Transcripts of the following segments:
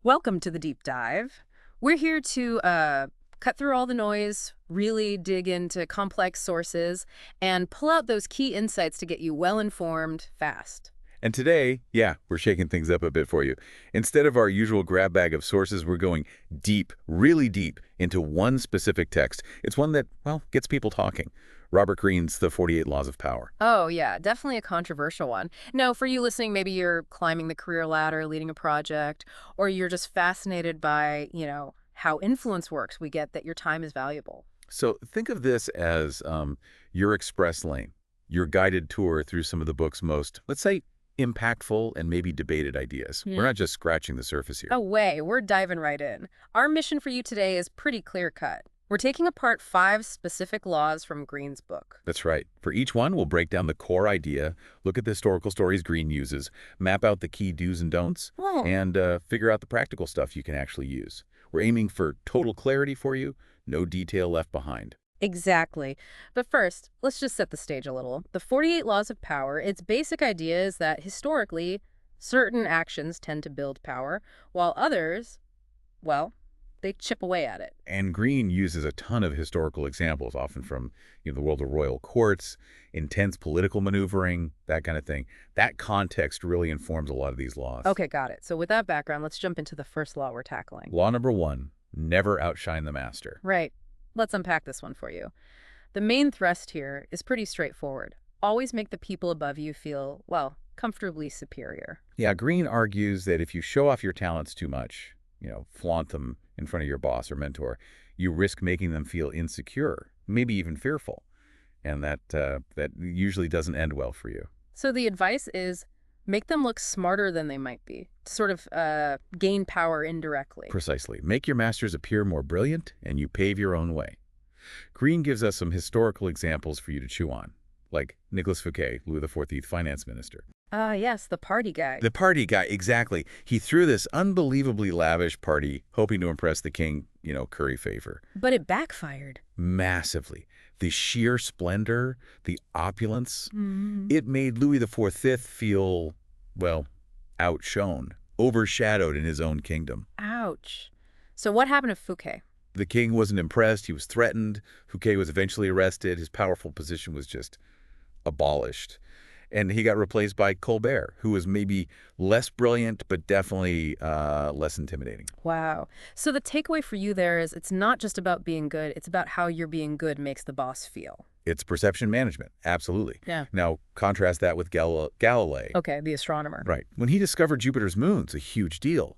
Welcome to the deep dive. We're here to cut through all the noise, really dig into complex sources, and pull out those key insights to get you well informed fast. And today, yeah, we're shaking things up a bit for you. Instead of our usual grab bag of sources, we're going deep, really deep, into one specific text. It's one that, well, gets people talking. Robert Greene's The 48 Laws of Power. Oh, yeah, definitely a controversial one. Now, for you listening, maybe you're climbing the career ladder, leading a project, or you're just fascinated by, how influence works. We get that your time is valuable. So think of this as your express lane, your guided tour through some of the book's most, let's say, impactful and maybe debated ideas. We're not just scratching the surface here. Oh, way, we're diving right in. Our mission for you today is pretty clear-cut. We're taking apart 5 specific laws from Greene's book. That's right. For each one, we'll break down the core idea, look at the historical stories Greene uses, map out the key do's and don'ts, Oh. and figure out the practical stuff you can actually use. We're aiming for total clarity for you, no detail left behind. Exactly. But first, let's just set the stage a little. The 48 Laws of Power, its basic idea is that historically, certain actions tend to build power, while others, well, they chip away at it. And Greene uses a ton of historical examples, often from the world of royal courts, intense political maneuvering, that kind of thing. That context really informs a lot of these laws. Okay, got it. So with that background, let's jump into the first law we're tackling. Law number 1, never outshine the master. Right. Let's unpack this one for you. The main thrust here is pretty straightforward. Always make the people above you feel, well, comfortably superior. Yeah, Greene argues that if you show off your talents too much, flaunt them in front of your boss or mentor, you risk making them feel insecure, maybe even fearful. And that usually doesn't end well for you. So the advice is make them look smarter than they might be, to sort of gain power indirectly. Precisely. Make your masters appear more brilliant, and you pave your own way. Greene gives us some historical examples for you to chew on, like Nicolas Fouquet, Louis XIV finance minister. Ah, yes, the party guy. The party guy, exactly. He threw this unbelievably lavish party, hoping to impress the king, curry favor. But it backfired. Massively. The sheer splendor, the opulence, Mm. it made Louis XIV feel, well, outshone, overshadowed in his own kingdom. Ouch. So what happened to Fouquet? The king wasn't impressed. He was threatened. Fouquet was eventually arrested. His powerful position was just abolished. And he got replaced by Colbert, who was maybe less brilliant, but definitely less intimidating. Wow. So the takeaway for you there is it's not just about being good, it's about how your being good makes the boss feel. It's perception management, absolutely. Yeah. Now, contrast that with Galilei. Okay, the astronomer. Right. When he discovered Jupiter's moons, a huge deal.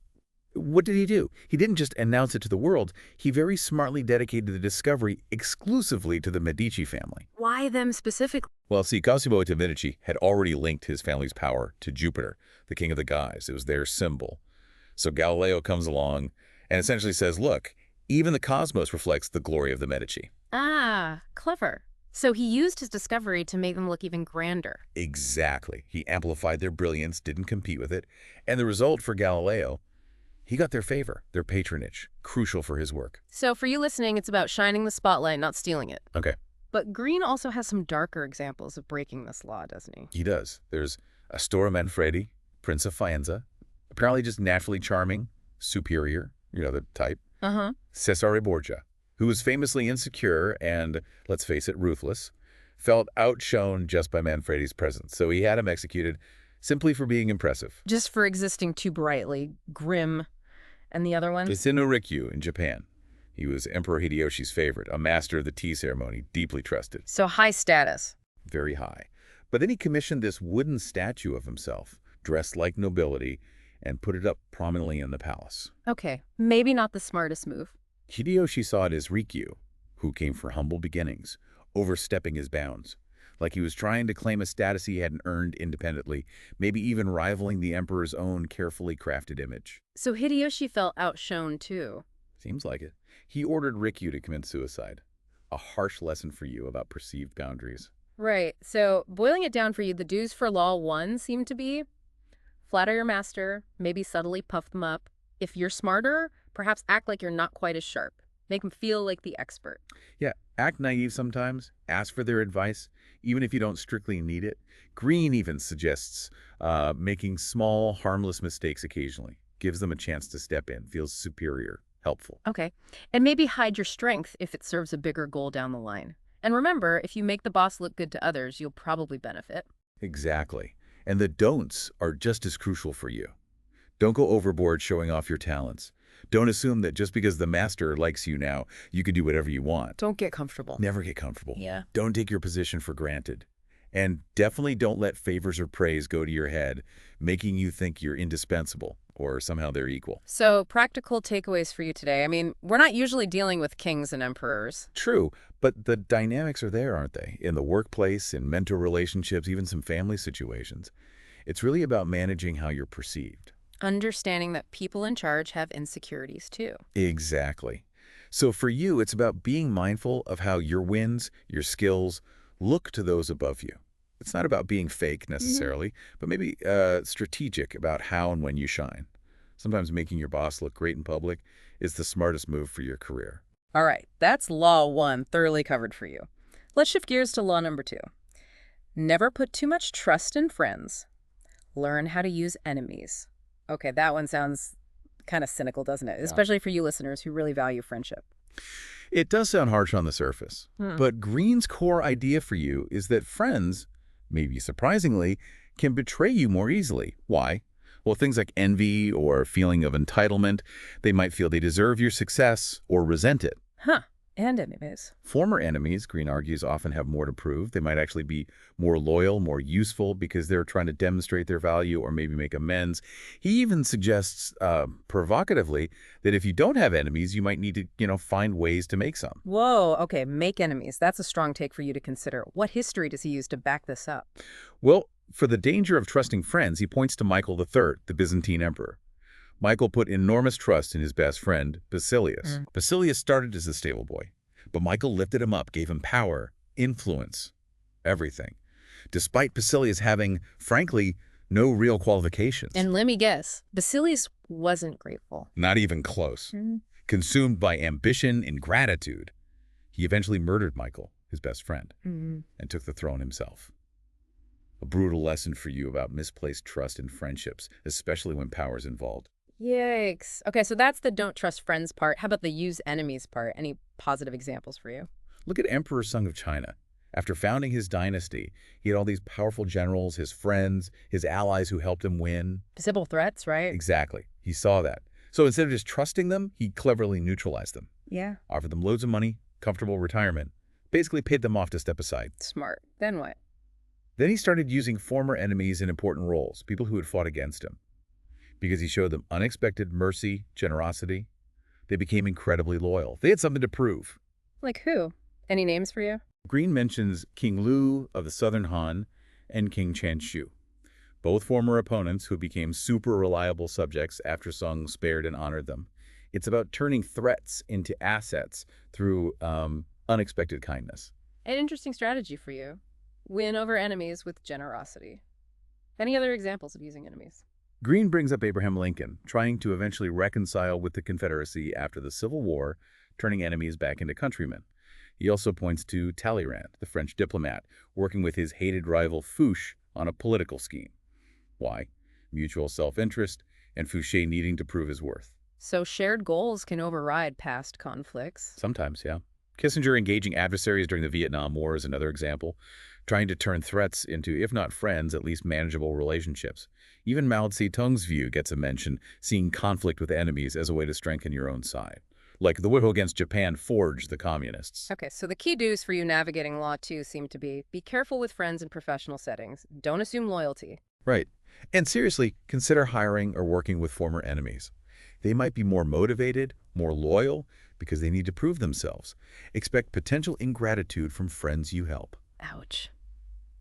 What did he do? He didn't just announce it to the world. He very smartly dedicated the discovery exclusively to the Medici family. Why them specifically? Well, see, Cosimo de' Medici had already linked his family's power to Jupiter, the king of the gods. It was their symbol. So Galileo comes along and essentially says, look, even the cosmos reflects the glory of the Medici. Ah, clever. So he used his discovery to make them look even grander. Exactly. He amplified their brilliance, didn't compete with it. And the result for Galileo, he got their favor, their patronage, crucial for his work. So for you listening, it's about shining the spotlight, not stealing it. Okay, But Greene also has some darker examples of breaking this law, doesn't he? he does. There's Astorre Manfredi, Prince of Faenza, apparently just naturally charming, superior, the type. Uh-huh. Cesare Borgia, who was famously insecure and, let's face it, ruthless, felt outshone just by Manfredi's presence. So he had him executed simply for being impressive. Just for existing too brightly, grim. And the other one? It's in Norikyu in Japan. He was Emperor Hideyoshi's favorite, a master of the tea ceremony, deeply trusted, So high status. very high. But then he commissioned this wooden statue of himself, dressed like nobility, and put it up prominently in the palace. Okay, maybe not the smartest move. Hideyoshi saw it as Rikyu, who came from humble beginnings, overstepping his bounds. Like he was trying to claim a status he hadn't earned independently, maybe even rivaling the emperor's own carefully crafted image. So Hideyoshi felt outshone too. Seems like it. He ordered Rikyu to commit suicide. A harsh lesson for you about perceived boundaries. Right, so boiling it down for you, the dues for Law 1 seem to be flatter your master, maybe subtly puff them up. If you're smarter, perhaps act like you're not quite as sharp. Make them feel like the expert. Yeah, act naive sometimes. Ask for their advice, even if you don't strictly need it. Greene even suggests making small, harmless mistakes occasionally. gives them a chance to step in, feels superior, helpful. Okay. And maybe hide your strength if it serves a bigger goal down the line. And remember, if you make the boss look good to others, you'll probably benefit. Exactly. And the don'ts are just as crucial for you. Don't go overboard showing off your talents. Don't assume that just because the master likes you now, you can do whatever you want. Don't get comfortable. Never get comfortable. Yeah. Don't take your position for granted. And definitely don't let favors or praise go to your head, making you think you're indispensable or somehow they're equal. So, practical takeaways for you today. I mean, we're not usually dealing with kings and emperors. True, but the dynamics are there, aren't they? In the workplace, in mentor relationships, even some family situations. It's really about managing how you're perceived. Understanding that people in charge have insecurities too. Exactly. So for you, it's about being mindful of how your wins, your skills, look to those above you. It's not about being fake necessarily, but maybe strategic about how and when you shine. Sometimes making your boss look great in public is the smartest move for your career. All right, that's law one thoroughly covered for you. Let's shift gears to law number two. Never put too much trust in friends. Learn how to use enemies. Okay, that one sounds kind of cynical, doesn't it? Yeah. Especially for you listeners who really value friendship. It does sound harsh on the surface, but Greene's core idea for you is that friends, maybe surprisingly, can betray you more easily. Why? Well, things like envy or feeling of entitlement, they might feel they deserve your success or resent it. Huh. And enemies. Former enemies, Greene argues, often have more to prove. They might actually be more loyal, more useful because they're trying to demonstrate their value or maybe make amends. He even suggests, provocatively, that if you don't have enemies, you might need to, find ways to make some. Whoa, okay, make enemies. That's a strong take for you to consider. What history does he use to back this up? Well, for the danger of trusting friends, he points to Michael III, the Byzantine emperor. Michael put enormous trust in his best friend, Basilius. Basilius started as a stable boy, but Michael lifted him up, gave him power, influence, everything, despite Basilius having, frankly, no real qualifications. And let me guess, Basilius wasn't grateful. Not even close. Consumed by ambition and gratitude, he eventually murdered Michael, his best friend, and took the throne himself. A brutal lesson for you about misplaced trust in friendships, especially when power's involved. Yikes. Okay, so that's the don't trust friends part. How about the use enemies part? Any positive examples for you? Look at Emperor Sung of China. After founding his dynasty, he had all these powerful generals, his friends, his allies who helped him win. Visible threats, right? Exactly. He saw that. So instead of just trusting them, he cleverly neutralized them. Yeah. Offered them loads of money, comfortable retirement. Basically paid them off to step aside. Smart. Then what? Then he started using former enemies in important roles, people who had fought against him. Because he showed them unexpected mercy, generosity, they became incredibly loyal. They had something to prove. Like who? Any names for you? Greene mentions King Lu of the Southern Han and King Chanshu, both former opponents who became super reliable subjects after Sung spared and honored them. It's about turning threats into assets through unexpected kindness. An interesting strategy for you. Win over enemies with generosity. Any other examples of using enemies? Greene brings up Abraham Lincoln, trying to eventually reconcile with the Confederacy after the Civil War, turning enemies back into countrymen. He also points to Talleyrand, the French diplomat, working with his hated rival Fouché on a political scheme. Why? Mutual self-interest and Fouché needing to prove his worth. So shared goals can override past conflicts. Sometimes, yeah. Kissinger engaging adversaries during the Vietnam War is another example, trying to turn threats into, if not friends, at least manageable relationships. Even Mao Zedong's view gets a mention, seeing conflict with enemies as a way to strengthen your own side. Like the whip against Japan forged the communists. Okay, so the key do's for you navigating Law 2 seem to be careful with friends in professional settings. Don't assume loyalty. Right. And seriously, consider hiring or working with former enemies. They might be more motivated, more loyal, because they need to prove themselves. Expect potential ingratitude from friends you help. Ouch.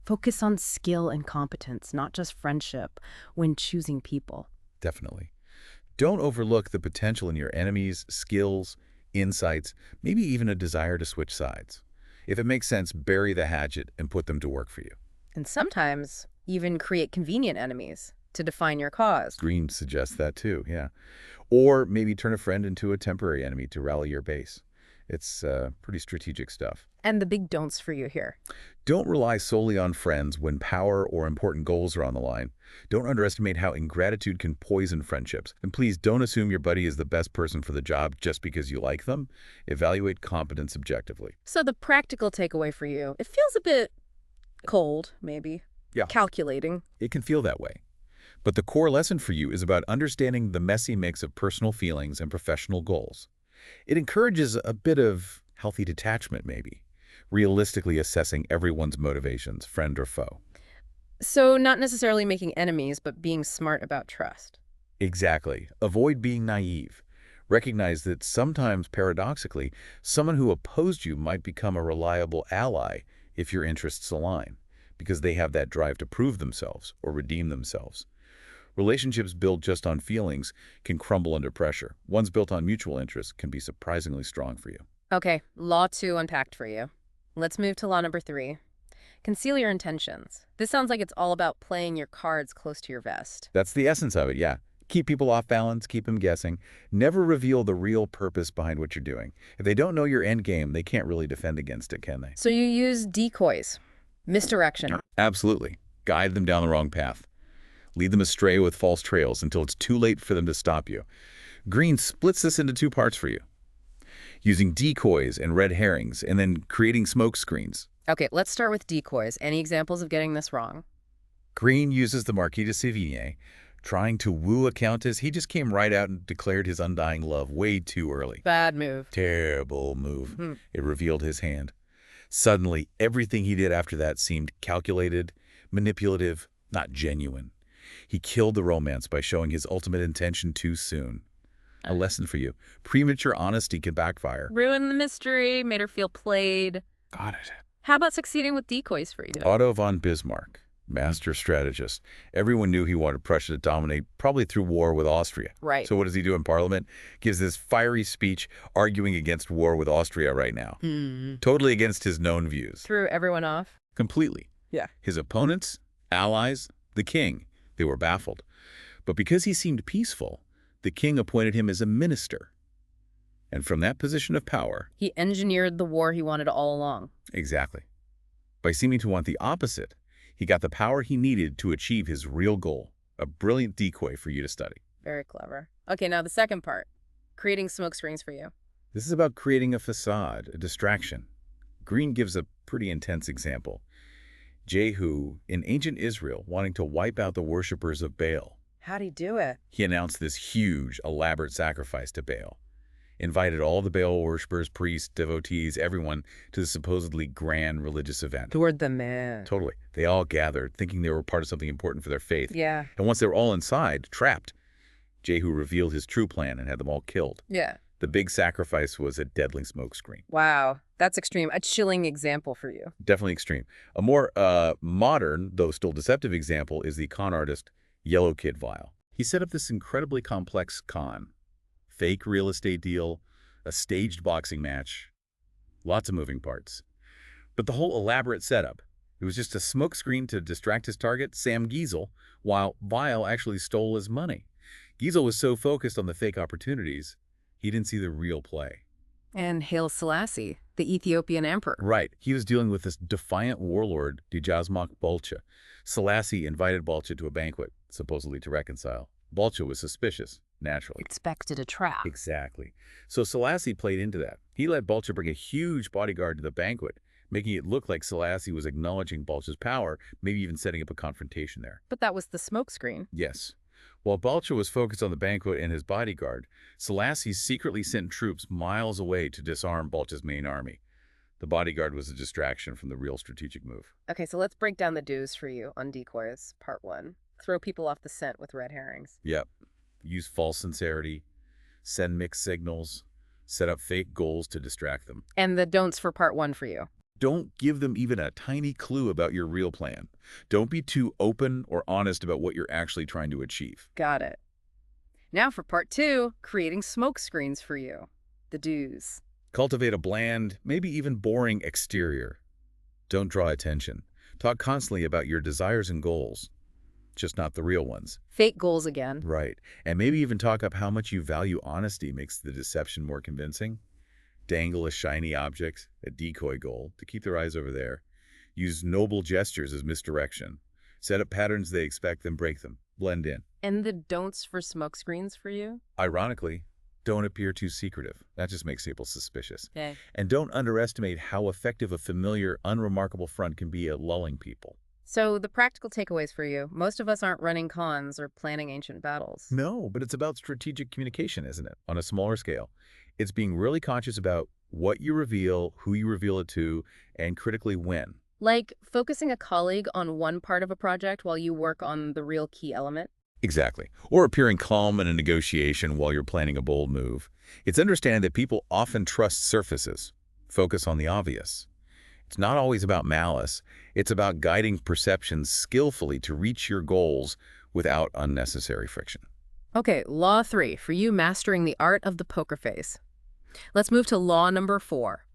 Focus on skill and competence, not just friendship, when choosing people. Definitely. Don't overlook the potential in your enemies, skills, insights, maybe even a desire to switch sides. If it makes sense, bury the hatchet and put them to work for you. And sometimes even create convenient enemies to define your cause. Greene suggests that too, yeah. Or maybe turn a friend into a temporary enemy to rally your base. It's pretty strategic stuff. And the big don'ts for you here. Don't rely solely on friends when power or important goals are on the line. Don't underestimate how ingratitude can poison friendships. And please don't assume your buddy is the best person for the job just because you like them. Evaluate competence objectively. So the practical takeaway for you, it feels a bit cold, maybe. Yeah. Calculating. It can feel that way. But the core lesson for you is about understanding the messy mix of personal feelings and professional goals. It encourages a bit of healthy detachment, maybe, realistically assessing everyone's motivations, friend or foe. So not necessarily making enemies, but being smart about trust. Exactly. Avoid being naive. Recognize that sometimes, paradoxically, someone who opposed you might become a reliable ally if your interests align, because they have that drive to prove themselves or redeem themselves. Relationships built just on feelings can crumble under pressure. Ones built on mutual interest can be surprisingly strong for you. Okay, law 2 unpacked for you. Let's move to law number 3. Conceal your intentions. This sounds like it's all about playing your cards close to your vest. That's the essence of it, yeah. Keep people off balance, keep them guessing. Never reveal the real purpose behind what you're doing. If they don't know your end game, they can't really defend against it, can they? So you use decoys, misdirection. Absolutely. Guide them down the wrong path. Lead them astray with false trails until it's too late for them to stop you. Greene splits this into 2 parts for you. Using decoys and red herrings, and then creating smoke screens. Okay, let's start with decoys. Any examples of getting this wrong? Greene uses the Marquis de Sévigné, trying to woo a countess. He just came right out and declared his undying love way too early. Bad move. Terrible move. It revealed his hand. Suddenly, everything he did after that seemed calculated, manipulative, not genuine. He killed the romance by showing his ultimate intention too soon. A lesson for you. Premature honesty can backfire. Ruined the mystery, made her feel played. Got it. How about succeeding with decoys for you? Otto von Bismarck, master strategist. Everyone knew he wanted Prussia to dominate, probably through war with Austria. Right. So what does he do in Parliament? Gives this fiery speech arguing against war with Austria right now. Totally against his known views. Threw everyone off? Completely. Yeah. His opponents, allies, the king, they were baffled. But because he seemed peaceful, the king appointed him as a minister. And from that position of power... He engineered the war he wanted all along. Exactly. By seeming to want the opposite, he got the power he needed to achieve his real goal. A brilliant decoy for you to study. Very clever. Okay, now the second part. Creating smoke screens for you. This is about creating a facade, a distraction. Greene gives a pretty intense example. Jehu, in ancient Israel, wanting to wipe out the worshippers of Baal. How'd he do it? He announced this huge, elaborate sacrifice to Baal. Invited all the Baal worshippers, priests, devotees, everyone to the supposedly grand religious event. Lured them in. Totally. They all gathered, thinking they were part of something important for their faith. Yeah. And once they were all inside, trapped, Jehu revealed his true plan and had them all killed. Yeah. The big sacrifice was a deadly smokescreen. Wow. That's extreme. A chilling example for you. Definitely extreme. A more modern, though still deceptive example is the con artist Yellow Kid Vial. He set up this incredibly complex con. Fake real estate deal, a staged boxing match, lots of moving parts. But the whole elaborate setup, it was just a smokescreen to distract his target, Sam Giesel, while Vial actually stole his money. Giesel was so focused on the fake opportunities, he didn't see the real play. And Haile Selassie, the Ethiopian emperor. Right. He was dealing with this defiant warlord, Djazmak Bolcha. Selassie invited Bolcha to a banquet, supposedly to reconcile. Bolcha was suspicious, naturally. Expected a trap. Exactly. So Selassie played into that. He let Bolcha bring a huge bodyguard to the banquet, making it look like Selassie was acknowledging Bolcha's power, maybe even setting up a confrontation there. But that was the smokescreen. Yes. While Bolcha was focused on the banquet and his bodyguard, Selassie secretly sent troops miles away to disarm Bolcha's main army. The bodyguard was a distraction from the real strategic move. Okay, so let's break down the do's for you on decoys, part 1. Throw people off the scent with red herrings. Yep. Use false sincerity, send mixed signals, set up fake goals to distract them. And the don'ts for part 1 for you. Don't give them even a tiny clue about your real plan. Don't be too open or honest about what you're actually trying to achieve. Got it. Now for part 2, creating smoke screens for you. The do's. Cultivate a bland, maybe even boring exterior. Don't draw attention. Talk constantly about your desires and goals, just not the real ones. Fake goals again. Right. And maybe even talk up how much you value honesty makes the deception more convincing. dangle a shiny object, a decoy goal, to keep their eyes over there. Use noble gestures as misdirection. Set up patterns they expect, then break them. Blend in. And the don'ts for smokescreens for you? Ironically, don't appear too secretive. That just makes people suspicious. Okay. And don't underestimate how effective a familiar, unremarkable front can be at lulling people. So the practical takeaways for you. Most of us aren't running cons or planning ancient battles. No, but it's about strategic communication, isn't it? On a smaller scale. It's being really conscious about what you reveal, who you reveal it to, and critically when. Like focusing a colleague on one part of a project while you work on the real key element. Exactly. Or appearing calm in a negotiation while you're planning a bold move. It's understanding that people often trust surfaces. Focus on the obvious. It's not always about malice. It's about guiding perceptions skillfully to reach your goals without unnecessary friction. Okay, law 3, for you mastering the art of the poker face. Let's move to law number 4.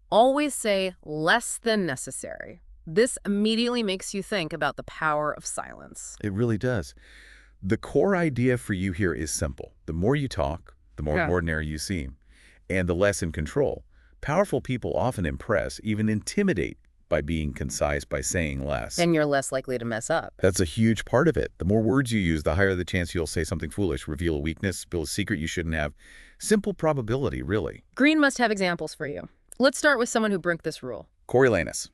Always say less than necessary. This immediately makes you think about the power of silence. It really does. The core idea for you here is simple. The more you talk, the more Yeah. ordinary you seem, and the less in control. Powerful people often impress, even intimidate, by being concise, by saying less. Then you're less likely to mess up. That's a huge part of it. The more words you use, the higher the chance you'll say something foolish, reveal a weakness, spill a secret you shouldn't have. Simple probability, really. Greene must have examples for you. Let's start with someone who broke this rule. Coriolanus,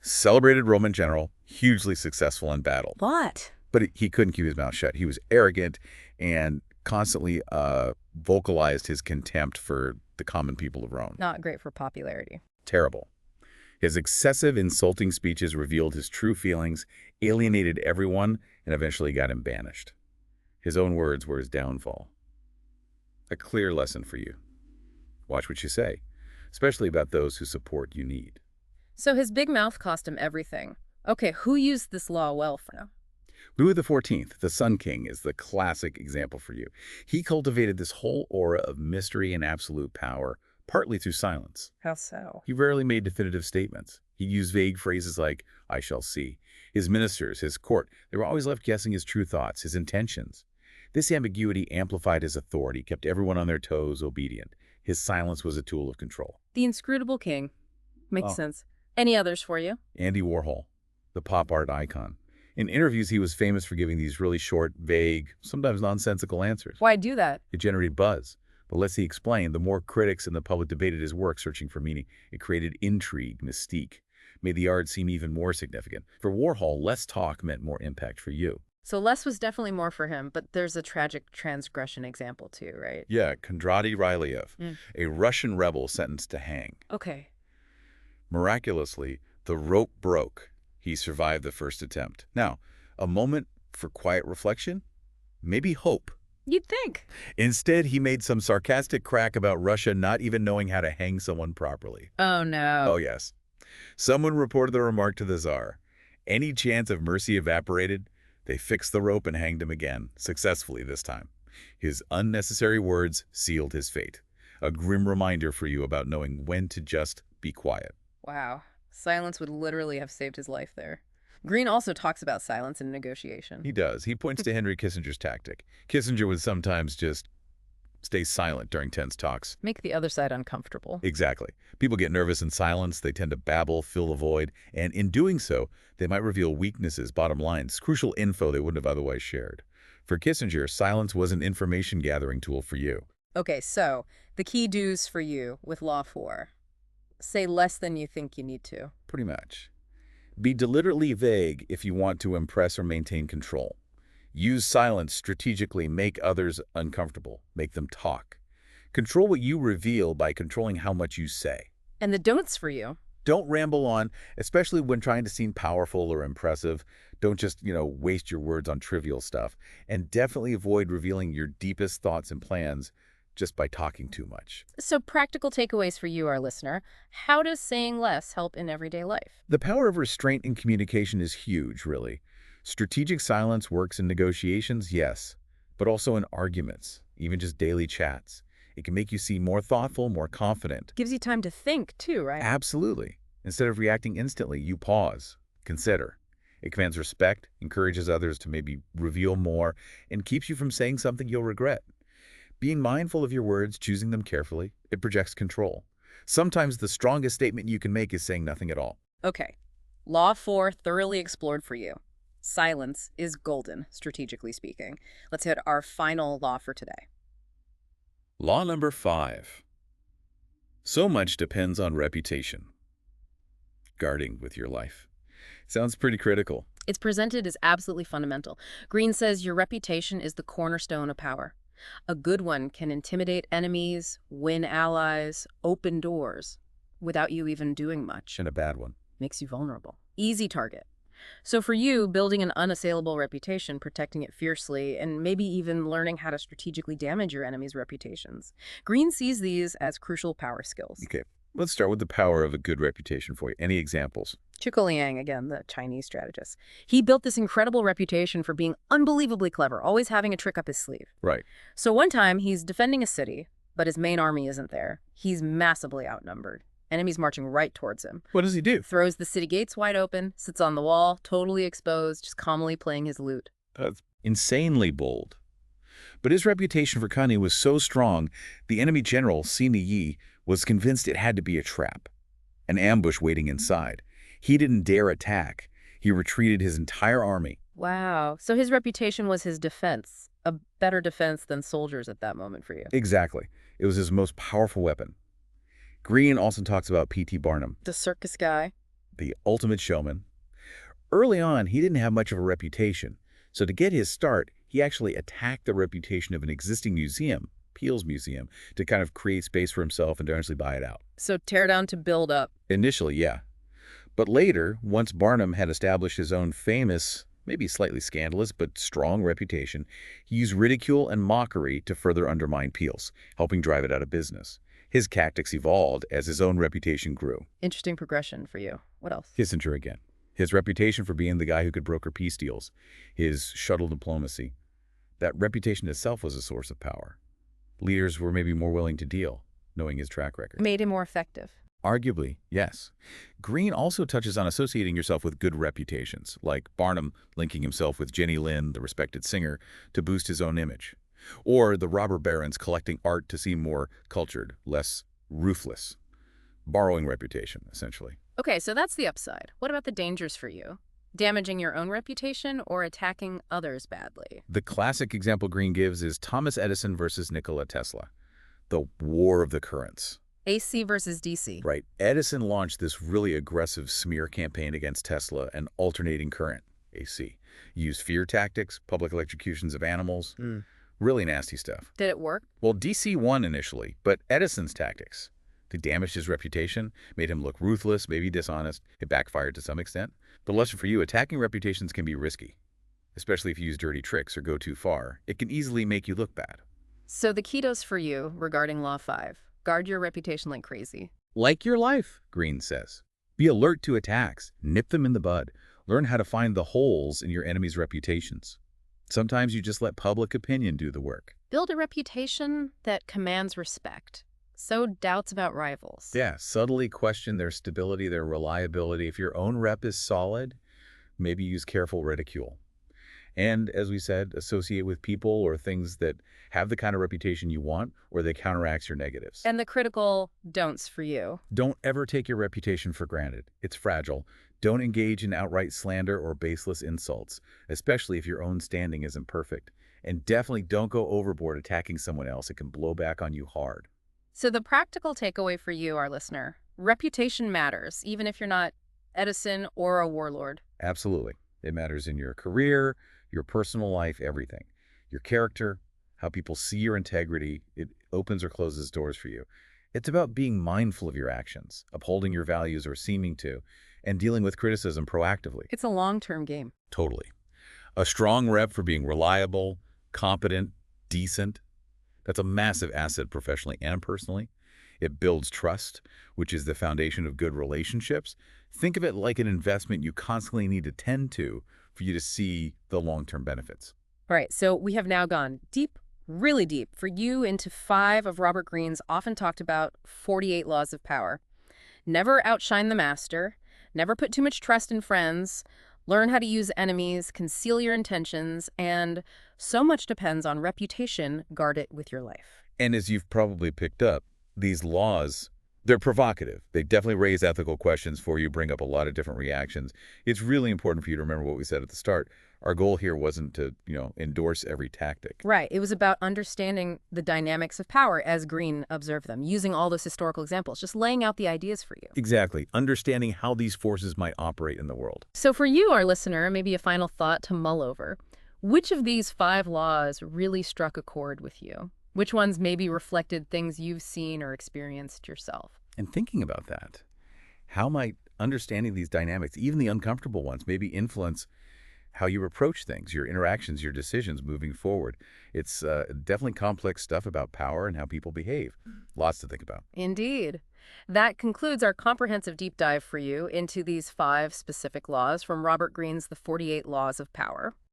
celebrated Roman general, hugely successful in battle. What? But he couldn't keep his mouth shut. He was arrogant and constantly vocalized his contempt for the common people of Rome. Not great for popularity. Terrible. His excessive, insulting speeches revealed his true feelings, alienated everyone, and eventually got him banished. His own words were his downfall. A clear lesson for you. Watch what you say, especially about those whose support you need. So his big mouth cost him everything. Okay, who used this law well for now? Louis XIV, the Sun King, is the classic example for you. He cultivated this whole aura of mystery and absolute power, partly through silence. How so? He rarely made definitive statements. He used vague phrases like, "I shall see." His ministers, his court, they were always left guessing his true thoughts, his intentions. This ambiguity amplified his authority, kept everyone on their toes, obedient. His silence was a tool of control. The inscrutable king. Makes Oh. sense. Any others for you? Andy Warhol, the pop art icon. In interviews, he was famous for giving these really short, vague, sometimes nonsensical answers. Why do that? It generated buzz. But less he explained, the more critics and the public debated his work, searching for meaning. It created intrigue, mystique, made the art seem even more significant. For Warhol, less talk meant more impact for you. So less was definitely more for him, but there's a tragic transgression example too, right? Yeah, Kondraty Ryleyev, Mm. a Russian rebel sentenced to hang. Okay. Miraculously, the rope broke. He survived the first attempt. Now, a moment for quiet reflection? Maybe hope. You'd think. Instead, he made some sarcastic crack about Russia not even knowing how to hang someone properly. Oh, no. Oh, yes. Someone reported the remark to the Tsar. Any chance of mercy evaporated? They fixed the rope and hanged him again, successfully this time. His unnecessary words sealed his fate. A grim reminder for you about knowing when to just be quiet. Wow. Silence would literally have saved his life there. Greene also talks about silence in negotiation. He does. He points to Henry Kissinger's tactic. Kissinger would sometimes just stay silent during tense talks. Make the other side uncomfortable. Exactly. People get nervous in silence. They tend to babble, fill the void, and in doing so, they might reveal weaknesses, bottom lines, crucial info they wouldn't have otherwise shared. For Kissinger, silence was an information gathering tool for you. Okay, so the key do's for you with Law 4. Say less than you think you need to. Pretty much. Be deliberately vague if you want to impress or maintain control. Use silence strategically, make others uncomfortable, make them talk. Control what you reveal by controlling how much you say. And the don'ts for you. Don't ramble on, especially when trying to seem powerful or impressive. Don't just, waste your words on trivial stuff. And definitely avoid revealing your deepest thoughts and plans just by talking too much. So practical takeaways for you, our listener. How does saying less help in everyday life? The power of restraint in communication is huge, really. Strategic silence works in negotiations, yes, but also in arguments, even just daily chats. It can make you seem more thoughtful, more confident. Gives you time to think too, right? Absolutely. Instead of reacting instantly, you pause, consider. It commands respect, encourages others to maybe reveal more, and keeps you from saying something you'll regret. Being mindful of your words, choosing them carefully, it projects control. Sometimes the strongest statement you can make is saying nothing at all. Okay. Law 4 thoroughly explored for you. Silence is golden, strategically speaking. Let's hit our final law for today. Law number 5. So much depends on reputation. Guarding with your life. Sounds pretty critical. It's presented as absolutely fundamental. Greene says your reputation is the cornerstone of power. A good one can intimidate enemies, win allies, open doors without you even doing much. And a bad one. Makes you vulnerable. Easy target. So for you, building an unassailable reputation, protecting it fiercely, and maybe even learning how to strategically damage your enemies' reputations. Greene sees these as crucial power skills. Okay, let's start with the power of a good reputation for you. Any examples? Zhuge Liang, again, the Chinese strategist. He built this incredible reputation for being unbelievably clever, always having a trick up his sleeve. Right. So one time, he's defending a city, but his main army isn't there. He's massively outnumbered. Enemies marching right towards him. What does he do? Throws the city gates wide open, sits on the wall, totally exposed, just calmly playing his lute. That's insanely bold. But his reputation for cunning was so strong, the enemy general, Sima Yi, was convinced it had to be a trap, an ambush waiting inside. He didn't dare attack. He retreated his entire army. Wow. So his reputation was his defense. A better defense than soldiers at that moment for you. Exactly. It was his most powerful weapon. Greene also talks about P.T. Barnum, The circus guy. the ultimate showman. Early on, he didn't have much of a reputation, so to get his start, he actually attacked the reputation of an existing museum, Peale's Museum, to kind of create space for himself and to eventually buy it out. So tear down to build up. Initially, yeah. But later, once Barnum had established his own famous, maybe slightly scandalous, but strong reputation, he used ridicule and mockery to further undermine Peale's, helping drive it out of business. His tactics evolved as his own reputation grew. Interesting progression for you. What else? Kissinger again. His reputation for being the guy who could broker peace deals, his shuttle diplomacy, that reputation itself was a source of power. Leaders were maybe more willing to deal, knowing his track record. Made him more effective. Arguably, yes. Greene also touches on associating yourself with good reputations, like Barnum linking himself with Jenny Lind, the respected singer, to boost his own image. Or the robber barons collecting art to seem more cultured, less ruthless. Borrowing reputation, essentially. Okay, so that's the upside. What about the dangers for you? Damaging your own reputation or attacking others badly? The classic example Greene gives is Thomas Edison versus Nikola Tesla, the war of the currents. AC versus DC. Right. Edison launched this really aggressive smear campaign against Tesla and alternating current, AC. He used fear tactics, public electrocutions of animals. Really nasty stuff. Did it work? Well, DC won initially, but Edison's tactics, they damaged his reputation, made him look ruthless, maybe dishonest. It backfired to some extent. The lesson for you, attacking reputations can be risky, especially if you use dirty tricks or go too far. It can easily make you look bad. So the keydos for you regarding Law 5. Guard your reputation like crazy. Like your life, Greene says. Be alert to attacks. Nip them in the bud. Learn how to find the holes in your enemy's reputations. Sometimes you just let public opinion do the work. Build a reputation that commands respect. Sow doubts about rivals. Yeah, subtly question their stability, their reliability. If your own rep is solid, maybe use careful ridicule. And as we said, associate with people or things that have the kind of reputation you want or they counteract your negatives. And the critical don'ts for you. Don't ever take your reputation for granted. It's fragile. Don't engage in outright slander or baseless insults, especially if your own standing isn't perfect. And definitely don't go overboard attacking someone else. It can blow back on you hard. So the practical takeaway for you, our listener, reputation matters, even if you're not Edison or a warlord. Absolutely. It matters in your career, your personal life, everything. Your character, how people see your integrity, it opens or closes doors for you. It's about being mindful of your actions, upholding your values or seeming to, and dealing with criticism proactively. It's a long-term game. Totally. A strong rep for being reliable, competent, decent. That's a massive asset professionally and personally. It builds trust, which is the foundation of good relationships. Think of it like an investment you constantly need to tend to for you to see the long-term benefits. All right, so we have now gone deep, really deep, for you into 5 of Robert Greene's often talked about 48 laws of power. Never outshine the master, never put too much trust in friends, learn how to use enemies, conceal your intentions, and so much depends on reputation, guard it with your life. And as you've probably picked up, these laws, They're provocative. They definitely raise ethical questions for you, bring up a lot of different reactions. It's really important for you to remember what we said at the start. Our goal here wasn't to, endorse every tactic. Right. It was about understanding the dynamics of power as Greene observed them, using all those historical examples, just laying out the ideas for you. Exactly. Understanding how these forces might operate in the world. So for you, our listener, maybe a final thought to mull over. Which of these 5 laws really struck a chord with you? Which ones maybe reflected things you've seen or experienced yourself? And thinking about that, how might understanding these dynamics, even the uncomfortable ones, maybe influence how you approach things, your interactions, your decisions moving forward? It's definitely complex stuff about power and how people behave. Lots to think about. Indeed. That concludes our comprehensive deep dive for you into these 5 specific laws from Robert Greene's The 48 Laws of Power.